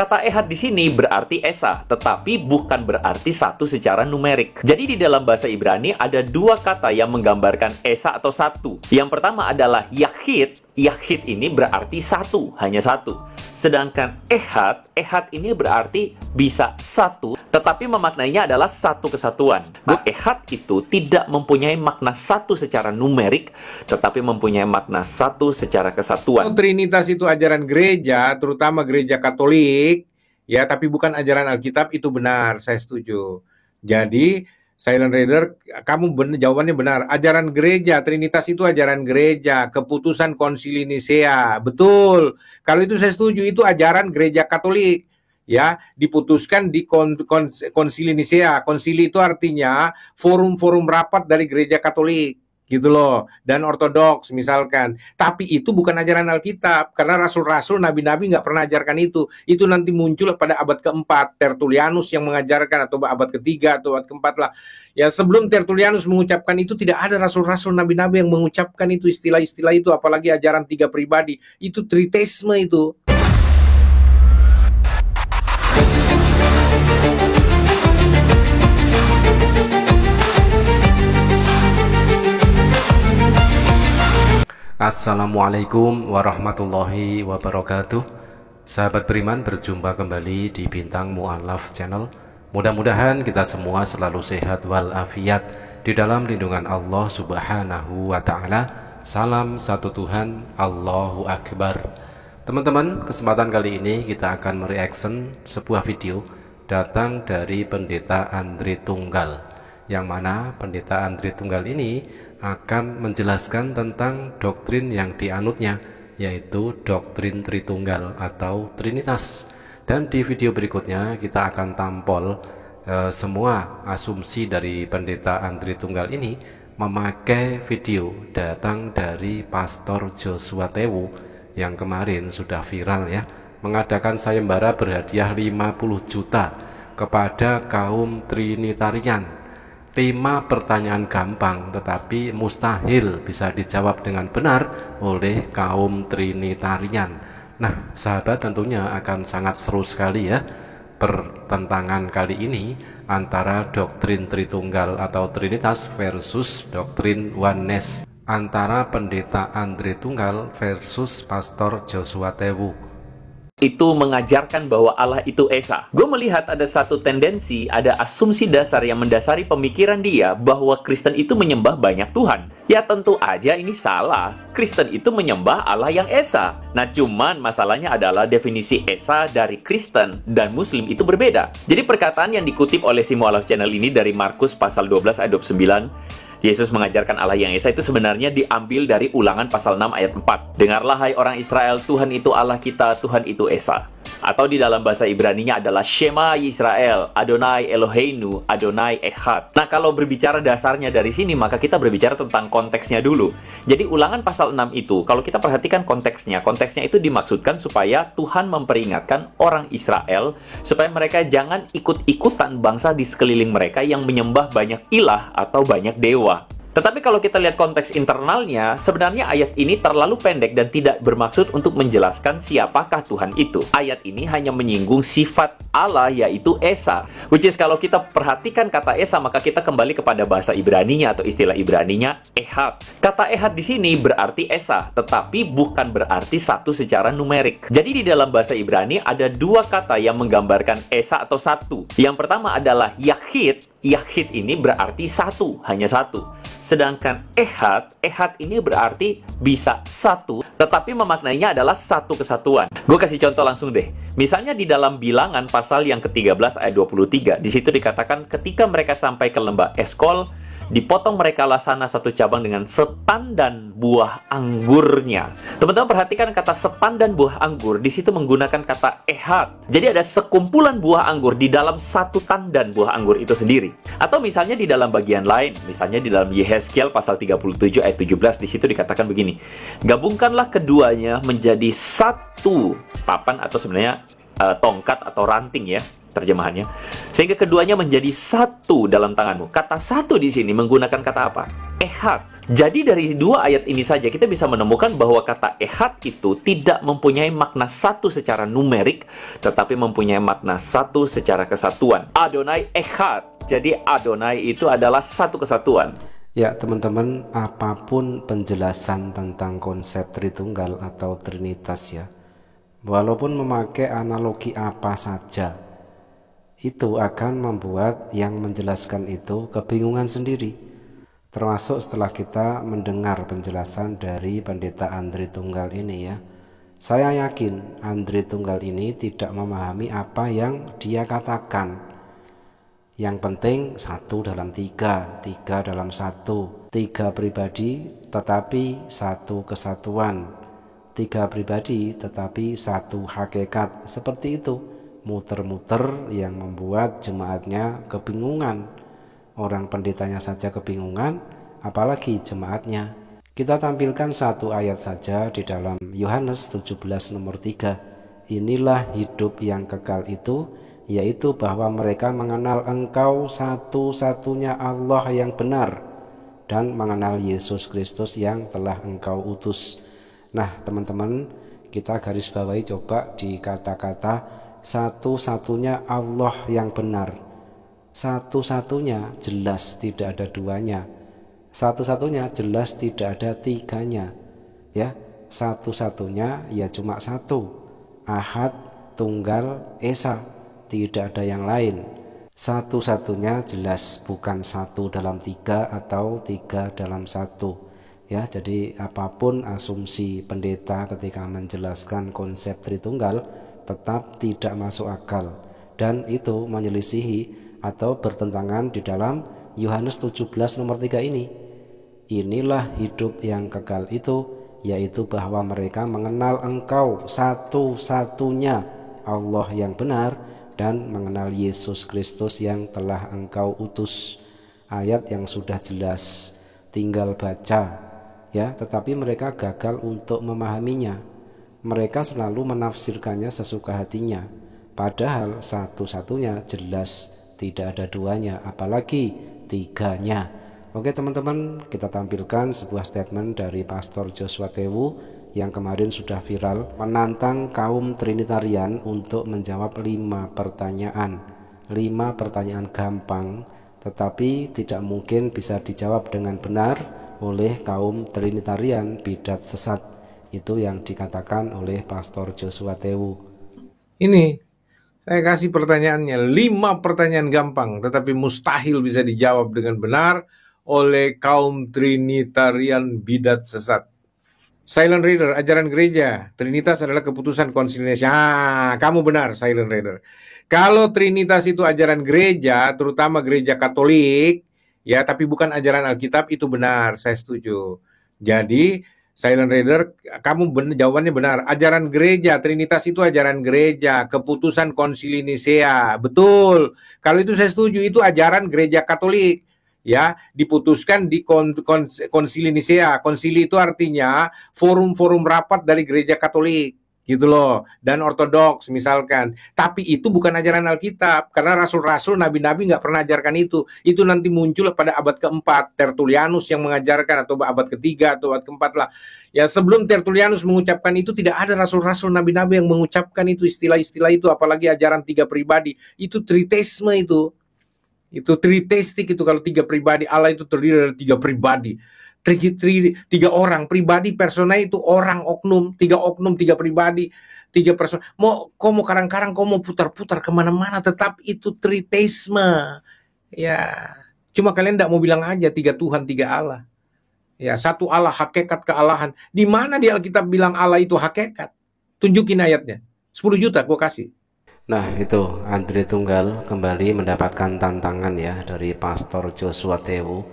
Kata ehad di sini berarti esa, tetapi bukan berarti satu secara numerik. Jadi di dalam bahasa Ibrani ada dua kata yang menggambarkan esa atau satu. Yang pertama adalah yahid. Yahid ini berarti satu, hanya satu. Sedangkan ehad ini berarti bisa satu, tetapi memaknainya adalah satu kesatuan. Nah, ehad itu tidak mempunyai makna satu secara numerik, tetapi mempunyai makna satu secara kesatuan. Trinitas itu ajaran gereja, terutama gereja Katolik, ya, tapi bukan ajaran Alkitab, itu benar, saya setuju. Jadi, Silent Reader, jawabannya benar. Ajaran gereja, Trinitas itu ajaran gereja, keputusan Konsili Nisea, betul. Kalau itu saya setuju, itu ajaran gereja Katolik. Ya, diputuskan di Konsili Nisea. Konsili itu artinya forum-forum rapat dari gereja Katolik, gitu loh, dan Ortodoks misalkan. Tapi itu bukan ajaran Alkitab, karena rasul-rasul, nabi-nabi nggak pernah ajarkan itu. Itu nanti muncul pada abad keempat, Tertullianus yang mengajarkan, atau abad ketiga atau abad keempat lah. Ya, sebelum Tertullianus mengucapkan itu, tidak ada rasul-rasul, nabi-nabi yang mengucapkan itu, istilah-istilah itu, apalagi ajaran tiga pribadi. Itu tritheisme itu. Assalamualaikum warahmatullahi wabarakatuh. Sahabat beriman, berjumpa kembali di Bintang Mu'alaf Channel. Mudah-mudahan kita semua selalu sehat walafiat di dalam lindungan Allah Subhanahu wa ta'ala. Salam satu Tuhan, Allahu Akbar. Teman-teman, kesempatan kali ini kita akan mereaction sebuah video datang dari Pendeta Andre Tunggal, yang mana Pendeta Andre Tunggal ini akan menjelaskan tentang doktrin yang dianutnya, yaitu doktrin Tritunggal atau Trinitas. Dan di video berikutnya kita akan tampol semua asumsi dari Pendeta Andre Tunggal ini memakai video datang dari Pastor Joshua Tewu yang kemarin sudah viral ya, mengadakan sayembara berhadiah 50 juta kepada kaum Trinitarian. 5 pertanyaan gampang tetapi mustahil bisa dijawab dengan benar oleh kaum Trinitarian. Nah, sahabat, tentunya akan sangat seru sekali ya pertentangan kali ini antara doktrin Tritunggal atau Trinitas versus doktrin Oneness, antara Pendeta Andre Tunggal versus Pastor Joshua Tewu. Itu mengajarkan bahwa Allah itu esa. Gue melihat ada satu tendensi, ada asumsi dasar yang mendasari pemikiran dia bahwa Kristen itu menyembah banyak Tuhan. Ya tentu aja ini salah. Kristen itu menyembah Allah yang esa. Nah, cuman masalahnya adalah definisi esa dari Kristen dan Muslim itu berbeda. Jadi perkataan yang dikutip oleh si Mu'alaf Channel ini dari Markus pasal 12 ayat 29, Yesus mengajarkan Allah yang esa, itu sebenarnya diambil dari Ulangan pasal 6 ayat 4. Dengarlah hai orang Israel, Tuhan itu Allah kita, Tuhan itu esa. Atau di dalam bahasa Ibraninya adalah Shema Yisrael, Adonai Eloheinu, Adonai Echad. Nah, kalau berbicara dasarnya dari sini, maka kita berbicara tentang konteksnya dulu. Jadi Ulangan pasal 6 itu, kalau kita perhatikan konteksnya itu dimaksudkan supaya Tuhan memperingatkan orang Israel supaya mereka jangan ikut-ikutan bangsa di sekeliling mereka yang menyembah banyak ilah atau banyak dewa. Tetapi kalau kita lihat konteks internalnya, sebenarnya ayat ini terlalu pendek dan tidak bermaksud untuk menjelaskan siapakah Tuhan itu. Ayat ini hanya menyinggung sifat Allah, yaitu esa. Which is kalau kita perhatikan kata esa, maka kita kembali kepada bahasa Ibraninya atau istilah Ibraninya ehad. Kata ehad di sini berarti esa, tetapi bukan berarti satu secara numerik. Jadi di dalam bahasa Ibrani ada dua kata yang menggambarkan esa atau satu. Yang pertama adalah yahid. Yahid ini berarti satu, hanya satu. Sedangkan ehad ini berarti bisa satu, tetapi memaknainya adalah satu kesatuan. Gue kasih contoh langsung deh. Misalnya di dalam Bilangan pasal yang ke-13 ayat 23, di situ dikatakan ketika mereka sampai ke lembah Eskol, dipotong mereka lah sana satu cabang dengan sepandan buah anggurnya. Teman-teman perhatikan kata sepandan buah anggur, di situ menggunakan kata ehad. Jadi ada sekumpulan buah anggur di dalam satu tandan buah anggur itu sendiri. Atau misalnya di dalam bagian lain, misalnya di dalam Yehezkiel pasal 37 ayat 17, di situ dikatakan begini, gabungkanlah keduanya menjadi satu papan, atau sebenarnya tongkat atau ranting ya, terjemahannya, sehingga keduanya menjadi satu dalam tanganmu. Kata satu di sini menggunakan kata apa? ehad. Jadi dari dua ayat ini saja kita bisa menemukan bahwa kata ehad itu tidak mempunyai makna satu secara numerik, tetapi mempunyai makna satu secara kesatuan. Adonai ehad. Jadi Adonai itu adalah satu kesatuan. Ya teman-teman, apapun penjelasan tentang konsep Tritunggal atau Trinitas ya, walaupun memakai analogi apa saja, itu akan membuat yang menjelaskan itu kebingungan sendiri. Termasuk setelah kita mendengar penjelasan dari Pendeta Andri Tunggal ini ya. Saya yakin Andri Tunggal ini tidak memahami apa yang dia katakan. Yang penting satu dalam tiga, tiga dalam satu, tiga pribadi tetapi satu kesatuan, tiga pribadi tetapi satu hakikat. Seperti itu, muter-muter yang membuat jemaatnya kebingungan. Orang pendetanya saja kebingungan, apalagi jemaatnya. Kita tampilkan satu ayat saja di dalam Yohanes 17 nomor 3. Inilah hidup yang kekal itu, yaitu bahwa mereka mengenal Engkau satu-satunya Allah yang benar dan mengenal Yesus Kristus yang telah Engkau utus. Nah teman-teman, kita garis bawahi coba di kata-kata satu-satunya Allah yang benar. Satu-satunya jelas tidak ada duanya, satu-satunya jelas tidak ada tiganya ya. Satu-satunya ya cuma satu, Ahad, Tunggal, Esa, tidak ada yang lain. Satu-satunya jelas bukan satu dalam tiga atau tiga dalam satu ya. Jadi apapun asumsi pendeta ketika menjelaskan konsep Tritunggal tetap tidak masuk akal, dan itu menyelisihi atau bertentangan di dalam Yohanes 17 nomor 3 ini. Inilah hidup yang kekal itu, yaitu bahwa mereka mengenal Engkau satu-satunya Allah yang benar dan mengenal Yesus Kristus yang telah Engkau utus. Ayat yang sudah jelas, tinggal baca ya, tetapi mereka gagal untuk memahaminya. Mereka selalu menafsirkannya sesuka hatinya, padahal satu-satunya jelas tidak ada duanya, apalagi tiganya. Oke teman-teman, kita tampilkan sebuah statement dari Pastor Joshua Tewu yang kemarin sudah viral, menantang kaum Trinitarian untuk menjawab 5 pertanyaan. 5 pertanyaan gampang, tetapi tidak mungkin bisa dijawab dengan benar oleh kaum Trinitarian bidat sesat. Itu yang dikatakan oleh Pastor Joshua Tewu. Ini saya kasih pertanyaannya, 5 pertanyaan gampang tetapi mustahil bisa dijawab dengan benar oleh kaum Trinitarian bidat sesat. Silent Reader, ajaran gereja Trinitas adalah keputusan konsili Nicea. Kamu benar Silent Reader. Kalau Trinitas itu ajaran gereja, terutama gereja Katolik ya, tapi bukan ajaran Alkitab, itu benar, saya setuju. Jadi Silent Reader, kamu jawabannya benar. Ajaran gereja, Trinitas itu ajaran gereja, keputusan konsili Nicea. Betul. Kalau itu saya setuju, itu ajaran gereja Katolik. Ya, diputuskan di konsili Nicea. Konsili itu artinya forum-forum rapat dari gereja Katolik. Gitu loh, dan ortodoks misalkan. Tapi itu bukan ajaran Alkitab, karena rasul-rasul, nabi-nabi nggak pernah ajarkan itu. Itu nanti muncul pada abad keempat, Tertullianus yang mengajarkan, atau abad ketiga atau abad keempat lah. Ya sebelum Tertullianus mengucapkan itu, tidak ada rasul-rasul, nabi-nabi yang mengucapkan itu, istilah-istilah itu, apalagi ajaran 3 pribadi. Itu tritheisme itu. Itu tritheistik itu, kalau 3 pribadi, Allah itu terdiri dari 3 pribadi. 3 orang, pribadi, persona itu orang, oknum, 3 oknum, 3 pribadi, 3 persona. Kau mau karang-karang, kau mau putar-putar kemana-mana, tetap itu tritheisme. Ya, cuma kalian tidak mau bilang aja 3 Tuhan, 3 Allah. Ya, satu Allah, hakikat kealahan. Di mana di Alkitab bilang Allah itu hakikat? Tunjukin ayatnya. 10 juta gua kasih. Nah itu Andri Tunggal kembali mendapatkan tantangan ya dari Pastor Joshua Tewu.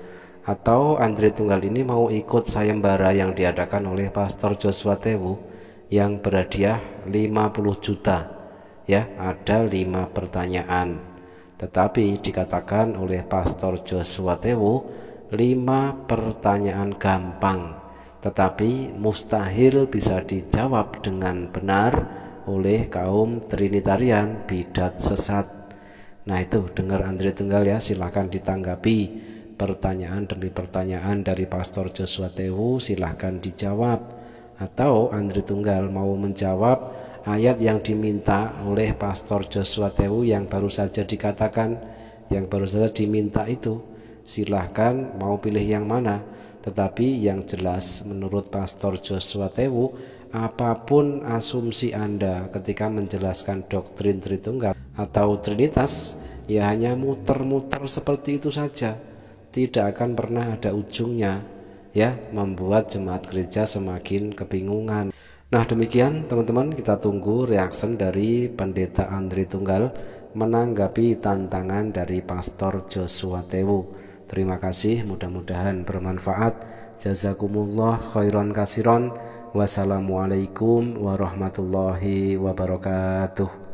Atau Andri Tunggal ini mau ikut sayembara yang diadakan oleh Pastor Joshua Tewu yang berhadiah 50 juta. Ya, ada 5 pertanyaan. Tetapi dikatakan oleh Pastor Joshua Tewu 5 pertanyaan gampang, tetapi mustahil bisa dijawab dengan benar oleh kaum Trinitarian bidat sesat. Nah itu dengar Andri Tunggal ya, silahkan ditanggapi pertanyaan demi pertanyaan dari Pastor Joshua Tewu, silahkan dijawab. Atau Andri Tunggal mau menjawab ayat yang diminta oleh Pastor Joshua Tewu yang baru saja dikatakan, yang baru saja diminta itu, silahkan mau pilih yang mana. Tetapi yang jelas menurut Pastor Joshua Tewu, apapun asumsi Anda ketika menjelaskan doktrin Tritunggal atau Trinitas, ya hanya muter-muter seperti itu saja, tidak akan pernah ada ujungnya, ya, membuat jemaat gereja semakin kebingungan. Nah, demikian teman-teman, kita tunggu reaction dari Pendeta Andri Tunggal menanggapi tantangan dari Pastor Joshua Tewu. Terima kasih, mudah-mudahan bermanfaat. Jazakumullah khairan kasiron. Wassalamualaikum warahmatullahi wabarakatuh.